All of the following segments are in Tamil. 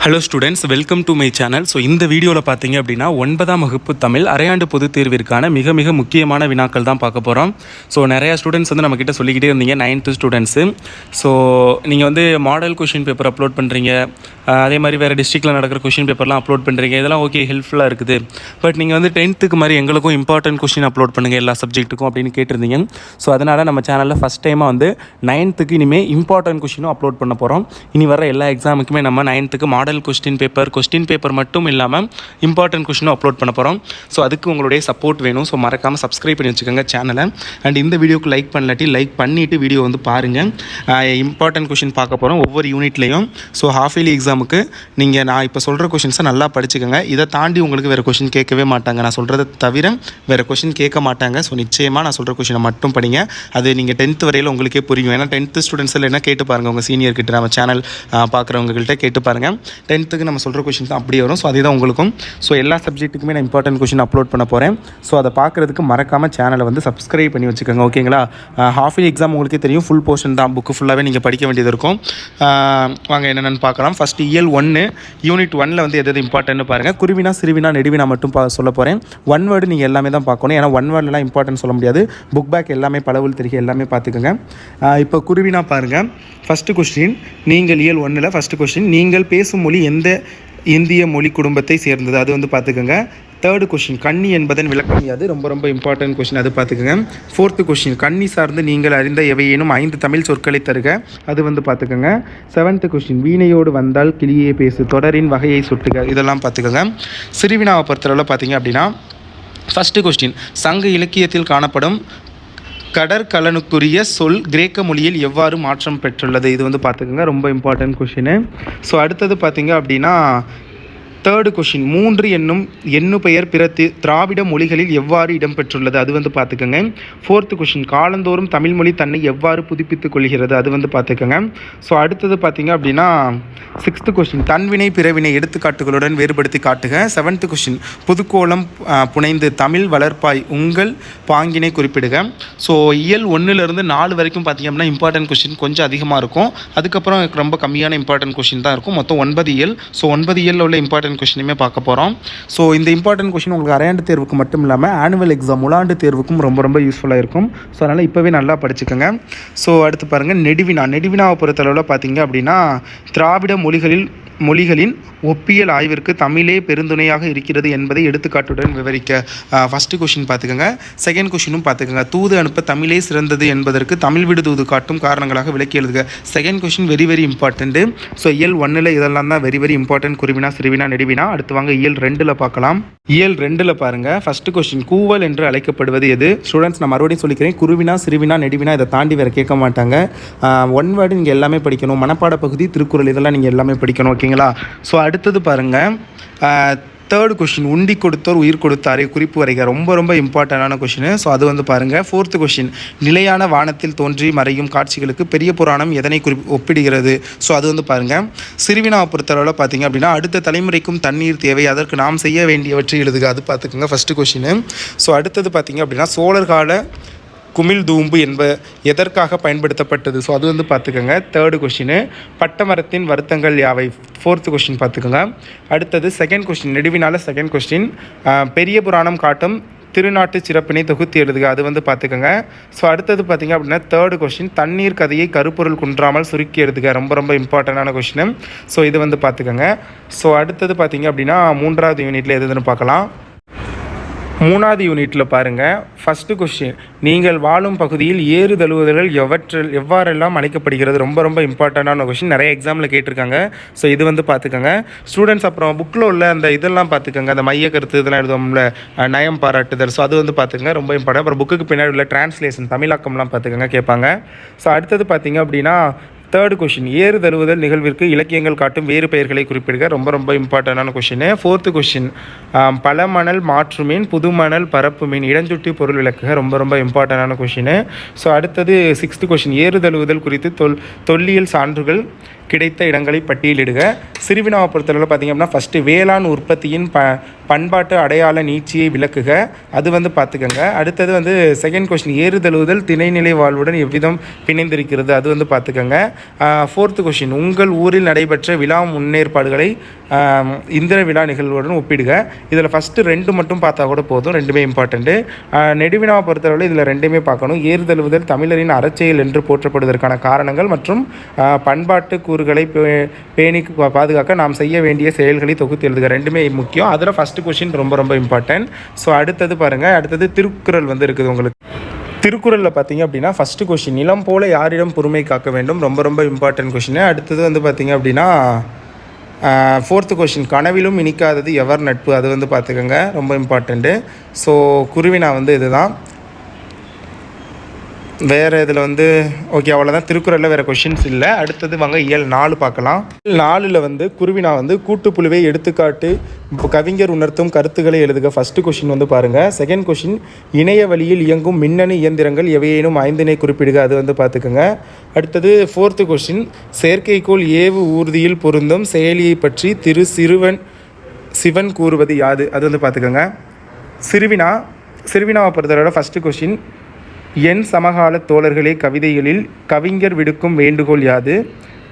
Hello students, welcome to my channel. So இந்த வீடியோவில் பார்த்தீங்க அப்படின்னா 9ஆம் வகுப்பு தமிழ் அரையாண்டு பொதுத் தேர்விற்கான மிக மிக முக்கியமான வினாக்கள் தான் பார்க்க போகிறோம். ஸோ நிறையா ஸ்டூடெண்ட்ஸ் வந்து நம்மக்கிட்ட சொல்லிக்கிட்டே இருந்தீங்க 9th ஸ்டூடெண்ட்ஸு. ஸோ நீங்கள் வந்து மாடல் கொஷின் பேப்பர் அப்லோட் பண்ணுறீங்க, அதே மாதிரி வேறு டிஸ்ட்ரிக்டில் நடக்கிற கொஷின் பேப்பர்லாம் அப்லோட் பண்ணுறீங்க, இதெல்லாம் ஓகே ஹெல்ப்ஃபுல்லாக இருக்குது. பட் நீங்கள் வந்து 10th மாதிரி எங்களுக்கும் இம்பார்ட்டன்ட் கொஷின் அப்லோட் பண்ணுங்கள் எல்லா சப்ஜெக்ட்டுக்கும் அப்படின்னு கேட்டிருந்தீங்க. ஸோ அதனால் நம்ம சேனலில் ஃபஸ்ட் டைமாக வந்து 9th இனிமேல் இம்பார்ட்டன்ட் கொஷினும் அப்லோட் பண்ண போகிறோம். இனி வர எல்லா எக்ஸாமுக்குமே நம்ம 9th மாடல் கொஸ்டின் பேப்பர் மட்டும் இல்லாமல் இம்பார்ட்டன்ட் கொஸ்டினும் அப்லோட் பண்ண போகிறோம். ஸோ அதுக்கு உங்களுடைய சப்போர்ட் வேணும். ஸோ மறக்காமல் சப்ஸ்கிரைப் பண்ணி வச்சுக்கோங்க சேனலை. அண்ட் இந்த வீடியோக்கு லைக் பண்ணலாட்டி லைக் பண்ணிவிட்டு வீடியோ வந்து பாருங்கள். இம்பார்ட்டன்ட் கொஷின் பார்க்க போகிறோம் ஒவ்வொரு யூனிட்லேயும். ஸோ ஹாஃப் இயர்லி எக்ஸாமுக்கு நீங்கள் நான் இப்போ சொல்கிற கொஷின்ஸை நல்லா படிச்சுக்கோங்க. இதை தாண்டி உங்களுக்கு வேறு கொஷின் கேட்கவே மாட்டாங்க. நான் சொல்கிறத தவிர வேறு கொஷின் கேட்க மாட்டாங்க. ஸோ நிச்சயமாக நான் சொல்கிற கொஷினை மட்டும் படிங்க. அது நீங்கள் 10th வரையில் உங்களுக்கே புரியும். ஏன்னா 10th ஸ்டூடெண்ட்ஸில் என்ன கேட்டு பாருங்கள், உங்கள் சீனியர்கிட்ட நம்ம சேனல் பார்க்குறவங்ககிட்ட கேட்டு பாருங்கள். 10th நம்ம சொல்கிற கொஷின் தான் அப்படியே வரும். ஸோ அதுதான் உங்களுக்கும். ஸோ எல்லா சப்ஜெக்ட்டுக்குமே நான் இம்பார்ட்டன்ட் கொஷின் அப்லோட் பண்ண போகிறேன். ஸோ அதை பார்க்குறதுக்கு மறக்காமல் சேனலை வந்து சப்ஸ்கிரைப் பண்ணி வச்சுக்கோங்க, ஓகேங்களா? ஹாஃப் இயர்லி எக்ஸாம் உங்களுக்கே தெரியும், ஃபுல் போர்ஷன் தான், புக்கு ஃபுல்லாகவே நீங்கள் படிக்க வேண்டியது இருக்கும். வாங்க என்னென்னு பார்க்கலாம். ஃபஸ்ட்டு இயல் 1 யூனிட் 1ல் வந்து எது இம்பார்ட்டன்ட்னு பாருங்கள். குருவினா சிறுவினா நெடுவினா மட்டும் சொல்ல போகிறேன். ஒன் வேர்டு நீங்கள் எல்லாமே தான் பார்க்கணும். ஏன்னா ஒன் வேர்டெலாம் இம்பார்ட்டன்ட் சொல்ல முடியாது. புக் பேக் எல்லாமே பலவுள் தெரிக எல்லாமே பார்த்துக்கோங்க. இப்போ குருவினா பாருங்கள். ஃபஸ்ட்டு கொஸ்டின், நீங்கள் இயல் 1ல் ஃபஸ்ட்டு கொஸ்டின், நீங்கள் பேசும் மொழி எந்த இந்திய மொழி குடும்பத்தை சேர்ந்தது, அது வந்து பார்த்துக்கோங்க. தேர்டு கொஸ்டின், கன்னி என்பதன் விளக்கம் யாது, ரொம்ப ரொம்ப இம்பார்ட்டன்ட் கொஸ்டின், அது பார்த்துக்கோங்க. ஃபோர்த்து கொஸ்டின், கன்னி சார்ந்து நீங்கள் அறிந்த எவையேனும் 5 தமிழ் சொற்களை தருக, அது வந்து பார்த்துக்கோங்க. 7th கொஸ்டின், வீணையோடு வந்தால் கிளியே பேசு, தொடரின் வகையை சுட்டுக, இதெல்லாம் பார்த்துக்கோங்க. சிறுவினாவை பொறுத்தளவில் பார்த்தீங்க அப்படின்னா ஃபஸ்ட்டு கொஸ்டின், சங்க இலக்கியத்தில் காணப்படும் கடற்கலனுக்குரிய சொல் கிரேக்க மொழியில் எவ்வாறு மாற்றம் பெற்றுள்ளது, இது வந்து பார்த்துக்கோங்க, ரொம்ப இம்பார்ட்டன்ட் கொஷின். ஸோ அடுத்தது பார்த்தீங்க அப்படின்னா தேர்டு கொஷின், 3 என்னும் எண்ணு பெயர் பிற திராவிட மொழிகளில் எவ்வாறு இடம்பெற்றுள்ளது, அது வந்து பார்த்துக்கோங்க. ஃபோர்த்து கொஷின், காலந்தோறும் தமிழ்மொழி தன்னை எவ்வாறு புதுப்பித்துக் கொள்கிறது, அது வந்து பார்த்துக்கோங்க. ஸோ அடுத்தது பார்த்தீங்க அப்படின்னா 6th கொஷின், தன்வினை பிறவினை எடுத்துக்காட்டுகளுடன் வேறுபடுத்தி காட்டுக. 7th கொஷின், புதுக்கோளம் புனைந்து தமிழ் வளர்ப்பாய் உங்கள் பாங்கினை குறிப்பிடுக. ஸோ இயல் 1லேருந்து 4 வரைக்கும் பார்த்திங்க அப்படின்னா இம்பார்ட்டன்ட் கொஷின் கொஞ்சம் அதிகமாக இருக்கும். அதுக்கப்புறம் ரொம்ப கம்மியான இம்பார்ட்டன்ட் கொஷின் தான் இருக்கும். மொத்தம் 9 இயல். ஸோ 9 இயலில் உள்ள இம்பார்ட்டன்ட் கொஸ்டினுமே பார்க்க போகிறோம். ஸோ இந்த இம்பார்ட்டன்ட் கொஸ்டின் உங்களுக்கு அரையாண்டு தேர்வுக்கு மட்டும் இல்லாமல் ஆனுவல் எக்ஸாம் முழாண்டு தேர்வுக்கும் ரொம்ப ரொம்ப யூஸ்ஃபுல்லாக இருக்கும். ஸோ அதனால் இப்போவே நல்லா படிச்சுக்கோங்க. ஸோ அடுத்து பாருங்கள் நெடுவினாவை பொறுத்தளவில் பார்த்தீங்க அப்படின்னா திராவிட மொழிகளின் ஒப்பியல் ஆய்விற்கு தமிழே பெருந்துணையாக இருக்கிறது என்பதை எடுத்துக்காட்டுடன் விவரிக்க. ஃபஸ்ட்டு கொஷின் பார்த்துக்கோங்க. செகண்ட் கொஷினும் பார்த்துக்கோங்க. தூது அனுப்ப தமிழே சிறந்தது என்பதற்கு தமிழ் விடு தூது காட்டும் காரணங்களாக விளக்கி எழுதுக. Second question very very important. So இயல் 1ல் இதெல்லாம் தான் வெரி வெரி இம்பார்ட்டன்ட், குருவினா சிறுவினா நெடுவினா. அடுத்து வாங்க இயல் 2ல் பார்க்கலாம். இயல் 2ல் பாருங்கள். ஃபஸ்ட்டு கொஷின், கூவல் என்று அழைக்கப்படுவது எது? ஸ்டூடெண்ட்ஸ் நான் மறுபடியும் சொல்லிக்கிறேன், குருவினா சிறுவினா நெடுவினா இதை தாண்டி வேறு கேட்க மாட்டாங்க. ஒன் வேர்டு நீங்கள் எல்லாமே படிக்கணும். மனப்பாட பகுதி, திருக்குறள், இதெல்லாம் நீங்கள் எல்லாமே படிக்கணும், ஓகேங்களா? ஸோ அடுத்தது பாருங்கள் தேர்டு கொஷின், உண்டி கொடுத்தோர் உயிர் கொடுத்தாரே குறிப்பு வரைக, ரொம்ப ரொம்ப இம்பார்ட்டண்டான கொஷின். ஸோ அது வந்து பாருங்கள். ஃபோர்த்து கொஷின், நிலையான வானத்தில் தோன்றி மறையும் காட்சிகளுக்கு பெரிய புராணம் எதனை ஒப்பிடுகிறது? ஸோ அது வந்து பாருங்கள். சிறுவினாவை பொறுத்தளவில் பார்த்தீங்க அப்படின்னா அடுத்த தலைமுறைக்கும் தண்ணீர் தேவை, அதற்கு நாம் செய்ய வேண்டியவற்றை எழுதுக, அது பார்த்துக்கோங்க, ஃபஸ்ட்டு கொஷின். ஸோ அடுத்தது பார்த்தீங்க அப்படின்னா சோழர் கால குமிழ் தூம்பு எதற்காக பயன்படுத்தப்பட்டது? ஸோ அது வந்து பார்த்துக்கோங்க, தேர்டு கொஷின். பட்டமரத்தின் வருத்தங்கள் யாவை? ஃபோர்த்து கொஷின் பார்த்துக்கோங்க. அடுத்தது செகண்ட் கொஷின், நெடுவினால செகண்ட் கொஸ்டின், பெரிய புராணம் காட்டும் திருநாட்டு சிறப்பினை தொகுத்து எழுதுக, அது வந்து பார்த்துக்கோங்க. ஸோ அடுத்தது பார்த்திங்க அப்படின்னா தேர்டு கொஷின், தண்ணீர் கதையை கருப்பொருள் குன்றாமல் சுருக்கி எழுதுக, ரொம்ப ரொம்ப இம்பார்ட்டண்டான கொஷின். ஸோ இது வந்து பார்த்துக்கோங்க. ஸோ அடுத்தது பார்த்திங்க அப்படின்னா 3வது யூனிட்டில் எதுன்னு பார்க்கலாம். 3வது யூனிட்டில் பாருங்கள். ஃபஸ்ட்டு கொஸ்டின், நீங்கள் வாழும் பகுதியில் ஏறு தழுவுதல்கள் எவ்வாறெல்லாம் அழைக்கப்படுகிறது, ரொம்ப ரொம்ப இம்பார்ட்டண்டான கொஸ்டின், நிறைய எக்ஸாமில் கேட்டிருக்காங்க. ஸோ இது வந்து பார்த்துக்கோங்க ஸ்டூடெண்ட்ஸ். அப்புறம் புக்கில் உள்ள அந்த இதெல்லாம் பார்த்துக்கோங்க, அந்த மைய கருத்து இதெல்லாம் எழுதுவோம்ல, நயம் பாராட்டுதல், ஸோ அது வந்து பார்த்துக்கோங்க, ரொம்ப இம்பார்ட்டன். அப்புறம் புக்குக்கு பின்னாடி உள்ள டிரான்ஸ்லேஷன் தமிழாக்கம்லாம் பார்த்துக்கோங்க, கேட்பாங்க. ஸோ அடுத்தது பார்த்திங்க அப்படின்னா தேர்டு கொஷின், ஏறு தழுவுதல் நிகழ்விற்கு இலக்கியங்கள் காட்டும் வேறு பெயர்களை குறிப்பிடுக, ரொம்ப ரொம்ப இம்பார்ட்டண்டான கொஷின். ஃபோர்த்து கொஷின், பல மணல் மாற்றுமீன் புது மணல் பரப்புமீன் இடஞ்சுட்டி பொருள் விளக்குக, ரொம்ப ரொம்ப இம்பார்ட்டண்டான கொஷின். ஸோ அடுத்தது 6th கொஷின், ஏறு தழுவுதல் குறித்து தொல்லியல் சான்றுகள் கிடைத்த இடங்களை பட்டியலிடுக. சிறுவினாவை பொறுத்தளவில் பார்த்திங்க அப்படின்னா ஃபஸ்ட்டு வேளாண் உற்பத்தியின் பண்பாட்டு அடையாள நீட்சியை விளக்குக. அது வந்து பார்த்துக்கங்க. அடுத்தது வந்து செகண்ட் கொஸ்டின், ஏறுதழுவுதல் திணைநிலை வாழ்வுடன் எவ்விதம் பிணைந்திருக்கிறது, அது வந்து பார்த்துக்கங்க. ஃபோர்த்து கொஸ்டின், உங்கள் ஊரில் நடைபெற்ற விழா முன்னேற்பாடுகளை இந்திர விழா நிகழ்வுடன் ஒப்பிடுக. இதில் ஃபஸ்ட்டு 2 மட்டும் பார்த்தா கூட போதும், ரெண்டுமே இம்பார்ட்டண்ட்டு. நெடுவினாவை பொறுத்தளவில் இதில் 2மே பார்க்கணும். ஏறுதழுவுதல் தமிழரின் அறச்செயல் என்று போற்றப்படுவதற்கான காரணங்கள் மற்றும் பண்பாட்டு கூறுகளை பேணி பாதுகாக்க நாம் செய்ய வேண்டிய செயல்களை தொகுத்து எழுதுக. 2மே முக்கியம். அதில் ஃபஸ்ட்டு கொஸ்டின் ரொம்ப ரொம்ப இம்பார்ட்டன்ட். ஸோ அடுத்தது பாருங்கள், அடுத்தது திருக்குறள் வந்து இருக்குது உங்களுக்கு. திருக்குறளில் பார்த்தீங்க அப்படின்னா ஃபஸ்ட்டு கொஸ்டின், நிலம் போல யாரிடம் பொறுமை காக்க வேண்டும், ரொம்ப ரொம்ப இம்பார்ட்டன்ட் கொஸ்டின். அடுத்தது வந்து பார்த்திங்க அப்படின்னா ஃபோர்த்து கொஸ்டின், கனவிலும் இனிக்காதது எவர் நட்பு, அது வந்து பார்த்துக்கோங்க, ரொம்ப இம்பார்ட்டண்ட்டு. ஸோ குருவினா வந்து இதுதான். வேறு இதில் வந்து ஓகே, அவ்வளோதான். திருக்குறளில் வேறு கொஷின்ஸ் இல்லை. அடுத்தது வாங்க இயல் 4 பார்க்கலாம். இயல் 4ல் வந்து குருவினா வந்து கூட்டுப்புழுவை எடுத்துக்காட்டு கவிஞர் உணர்த்தும் கருத்துக்களை எழுதுக. ஃபஸ்ட்டு கொஷின் வந்து பாருங்கள். செகண்ட் கொஷின், இணைய வழியில் இயங்கும் மின்னணு இயந்திரங்கள் எவையேனும் 5 குறிப்பிடுக, அது வந்து பார்த்துக்கோங்க. அடுத்தது ஃபோர்த்து கொஷின், செயற்கைக்கோள் ஏவு ஊர்தியில் பொருந்தும் செயலியை பற்றி சிவன் கூறுவது யாது, அது வந்து பார்த்துக்கோங்க. சிறுவினாவை பொறுத்தவரை ஃபஸ்ட்டு கொஷின், என் சமகால தோழர்களே கவிதைகளில் கவிஞர் விடுக்கும் வேண்டுகோள் யாது.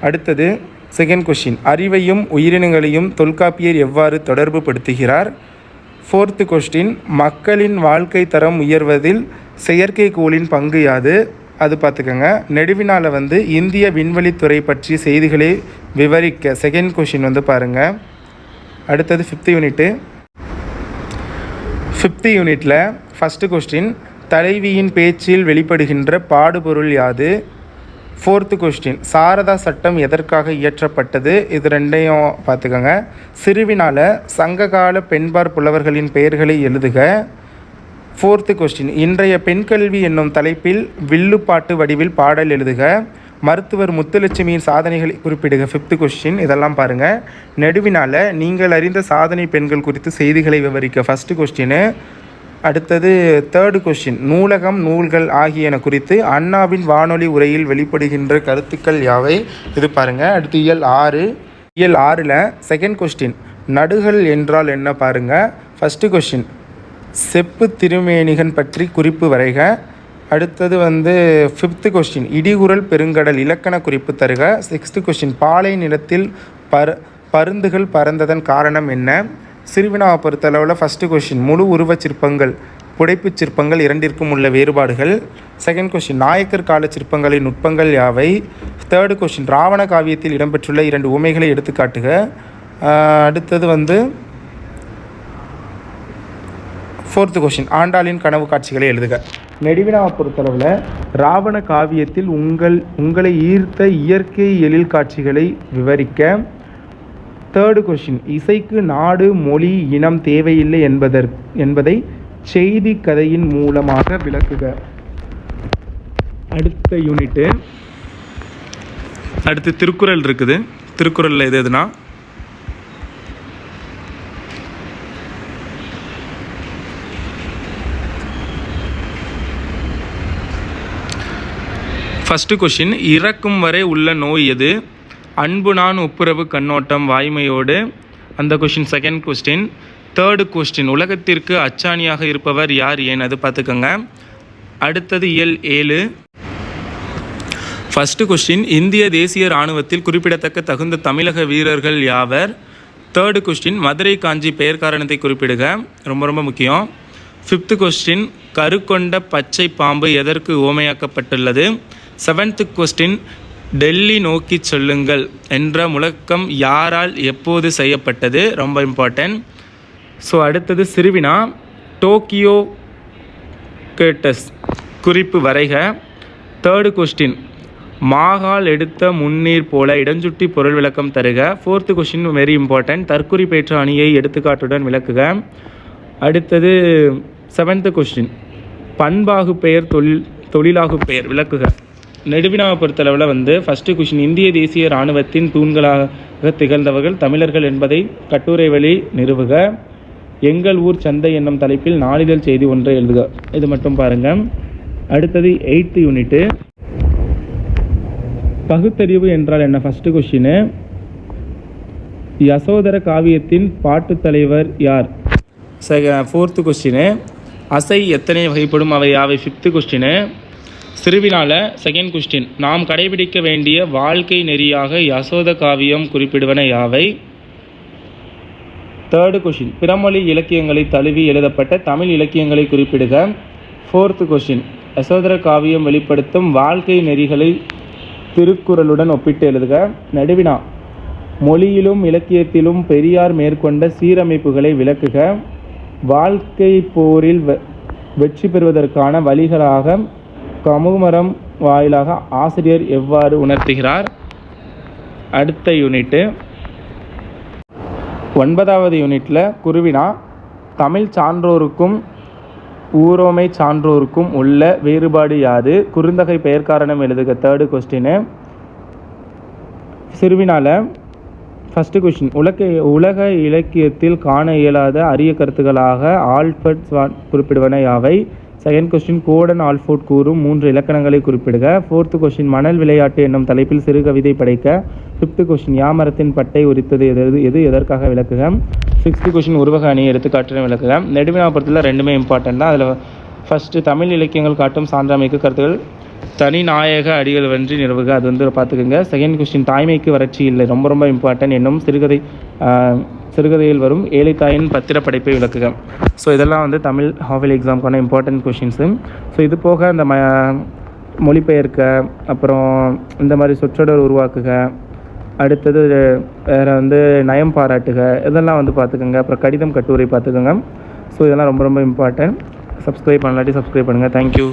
அடுத்தது செகண்ட் கொஷின், அறிவையும் உயிரினங்களையும் தொல்காப்பியர் எவ்வாறு தொடர்பு படுத்துகிறார். ஃபோர்த்து கொஸ்டின், மக்களின் வாழ்க்கை தரம் உயர்வதில் செயற்கைக்கோளின் பங்கு யாது, அது பார்த்துக்கோங்க. நெடுவினால் வந்து இந்திய விண்வெளித்துறை பற்றிய செய்திகளை விவரிக்க. செகண்ட் கொஷின் வந்து பாருங்கள். அடுத்தது ஃபிஃப்த்து யூனிட்டில் ஃபஸ்ட்டு கொஸ்டின், தலைவியின் பேச்சில் வெளிப்படுகின்ற பாடுபொருள் யாது. ஃபோர்த்து கொஸ்டின், சாரதா சட்டம் எதற்காக இயற்றப்பட்டது, இது 2யும் பார்த்துக்கோங்க. சிறுவினால் சங்ககால பெண்பார் புலவர்களின் பெயர்களை எழுதுக. ஃபோர்த்து கொஸ்டின், இன்றைய பெண்கல்வி என்னும் தலைப்பில் வில்லுப்பாட்டு வடிவில் பாடல் எழுதுக. மருத்துவர் முத்துலட்சுமியின் சாதனைகளை குறிப்பிடுக. ஃபிஃப்த்து கொஸ்டின், இதெல்லாம் பாருங்கள். நெடுவினால் நீங்கள் அறிந்த சாதனை பெண்கள் குறித்து செய்திகளை விவரிக்க. First question. அடுத்தது தேர்டு கொஸ்டின், நூலகம் நூல்கள் ஆகியன குறித்து அண்ணாவின் வானொலி உரையில் வெளிப்படுகின்ற கருத்துக்கள் யாவை, இது பாருங்கள். அடுத்து இயல் 6ல் செகண்ட் கொஸ்டின், நடுகள் என்றால் என்ன பாருங்கள். ஃபஸ்ட்டு கொஸ்டின், செப்பு திருமேனிகன் பற்றி குறிப்பு வரைக. அடுத்தது வந்து ஃபிஃப்த்து கொஸ்டின், இடிகுரல் பெருங்கடல் இலக்கண குறிப்பு தருக. சிக்ஸ்த்து கொஸ்டின், பாலை நிலத்தில் பருந்துகள் பறந்ததன் காரணம் என்ன. சிறுவினாவை பொறுத்தளவில் ஃபஸ்ட்டு கொஸ்டின், முழு உருவச் சிற்பங்கள் புடைப்புச் சிற்பங்கள் இரண்டிற்கும் உள்ள வேறுபாடுகள். செகண்ட் கொஸ்டின், நாயக்கர் கால சிற்பங்களின் நுட்பங்கள் யாவை. தேர்டு கொஸ்டின், ராவண காவியத்தில் இடம்பெற்றுள்ள 2 உமைகளை எடுத்துக்காட்டுக. அடுத்தது வந்து ஃபோர்த்து கொஸ்டின், ஆண்டாளின் கனவு காட்சிகளை எழுதுக. நெடுவினாவை பொறுத்தளவில் ராவண காவியத்தில் உங்களை ஈர்த்த இயற்கை எழில் காட்சிகளை விவரிக்க. தேர்டு கொஸ்டின், இசைக்கு நாடு மொழி இனம் தேவையில்லை என்பதை செய்தி கதையின் மூலமாக விளக்குக. அடுத்த யூனிட்டு அடுத்து திருக்குறள் இருக்குது. திருக்குறளில் எதுனா ஃபஸ்ட்டு கொஸ்டின், இறக்கும் வரை உள்ள நோய் எது. அன்பு நான் ஒப்புரவு கண்ணோட்டம் வாய்மையோடு, அந்த question second question. Third question, உலகத்திற்கு அச்சாணியாக இருப்பவர் யார் ஏன், அது பார்த்துக்கோங்க. அடுத்தது இயல் 7. ஃபஸ்ட்டு கொஸ்டின், இந்திய தேசிய இராணுவத்தில் குறிப்பிடத்தக்க தகுந்த தமிழக வீரர்கள் யாவர். தேர்டு கொஸ்டின், மதுரை காஞ்சி பெயர் காரணத்தை குறிப்பிடுக, ரொம்ப ரொம்ப முக்கியம். ஃபிஃப்த்து கொஸ்டின், கருக்கொண்ட பச்சை பாம்பு எதற்கு ஓமையாக்கப்பட்டுள்ளது. செவன்த்து கொஸ்டின், டெல்லி நோக்கி சொல்லுங்கள் என்ற முழக்கம் யாரால் எப்போது செய்யப்பட்டது, ரொம்ப இம்பார்ட்டன்ட். ஸோ அடுத்தது சிறுவினா, டோக்கியோ கேட்டஸ் குறிப்பு வரைக. தேர்டு கொஸ்டின், மாகால் எடுத்த முன்னீர் போல இடஞ்சுட்டி பொருள் விளக்கம் தருக. ஃபோர்த்து கொஸ்டின் வெரி இம்பார்ட்டன்ட், தற்குறி பெற்ற அணியை எடுத்துக்காட்டுடன் விளக்குக. அடுத்தது செவன்த்து கொஸ்டின், பண்பாகு பெயர் தொழிலாகு பெயர் விளக்குக. நெடுவினாவை பொறுத்தளவில் வந்து ஃபஸ்ட்டு கொஸ்டின், இந்திய தேசிய இராணுவத்தின் தூண்களாக திகழ்ந்தவர்கள் தமிழர்கள் என்பதை கட்டுரை வழி நிறுவுக. எங்கள் ஊர் சந்தை என்னும் தலைப்பில் நாளிதழ் செய்தி ஒன்றை எழுதுக, இது மட்டும் பாருங்கள். அடுத்தது 8th யூனிட்டு. பகுத்தறிவு என்றால் என்ன? First question. யசோதர காவியத்தின் பாட்டுத் தலைவர் யார்? Fourth question. அசை எத்தனை வகைப்படும், அவை யாவை? Fifth question. சிறுவினால செகண்ட் கொஸ்டின். நாம் கடைபிடிக்க வேண்டிய வாழ்க்கை நெறியாக யசோத காவியம் குறிப்பிடுவன யாவை? Third question. பிறமொழி இலக்கியங்களை தழுவி எழுதப்பட்ட தமிழ் இலக்கியங்களை குறிப்பிடுக. Fourth question. யசோதர காவியம் வெளிப்படுத்தும் வாழ்க்கை நெறிகளை திருக்குறளுடன் ஒப்பிட்டு எழுதுக. நடுவினா. மொழியிலும் இலக்கியத்திலும் பெரியார் மேற்கொண்ட சீரமைப்புகளை விளக்குக. வாழ்க்கை போரில் வெற்றி பெறுவதற்கான வழிகளாக கமுமரம் வாயிலாக ஆசிரியர் எவ்வாறு உணர்த்துகிறார்? அடுத்த யூனிட்டு 9வது யூனிட்டில் குருவினா. தமிழ் சான்றோருக்கும் ஊரோமை சான்றோருக்கும் உள்ள வேறுபாடு யாது? குறுந்தகை பெயர் காரணம் எழுதுக. Third question. சிறுவினால ஃபஸ்ட்டு கொஸ்டின். உலக இலக்கியத்தில் காண இயலாத அரிய கருத்துக்களாக ஆல்பர்ட் குறிப்பிடுவன யாவை? Second question. கோடன் ஆல்ஃபோர்ட் கூறும் 3 இலக்கணங்களை குறிப்பிடுக. Fourth question. மணல் விளையாட்டு என்னும் தலைப்பில் சிறுகவிதை படைக்க. Fifth question. யாமரத்தின் பட்டை உரித்தது எது எதற்காக விளக்குக. Sixth question. உருவக அணியை எடுத்துக்காட்டுடன் விளக்குக. நெடுவினாபுரத்தில் ரெண்டுமே இம்பார்ட்டன்ட் தான். அதில் ஃபஸ்ட்டு தமிழ் இலக்கியங்கள் காட்டும் சான்றாமைக்கு கருத்துக்கள் தனிநாயக அடிகள் வென்றி நிறுவுக. அது பார்த்துக்கோங்க. Second question. தாய்மைக்கு வறட்சி இல்லை, ரொம்ப இம்பார்ட்டன்ட் என்னும் சிறுகதையில் வரும் ஏழைத்தாயின் பத்திரப்படைப்பை விளக்குக. ஸோ இதெல்லாம் Tamil halfly எக்ஸாமுக்கான important questions. So இது போக இந்த மொழிபெயர்க்க, அப்புறம் இந்த மாதிரி சொற்றொடர் உருவாக்குக, அடுத்தது வேறு நயம் பாராட்டுக, இதெல்லாம் பார்த்துக்கோங்க. அப்புறம் கடிதம் கட்டுரை பார்த்துக்கோங்க. ஸோ இதெல்லாம் ரொம்ப இம்பார்ட்டன்ட். சப்ஸ்கிரைப் பண்ணலாட்டி சப்ஸ்கிரைப் பண்ணுங்கள். தேங்க்யூ.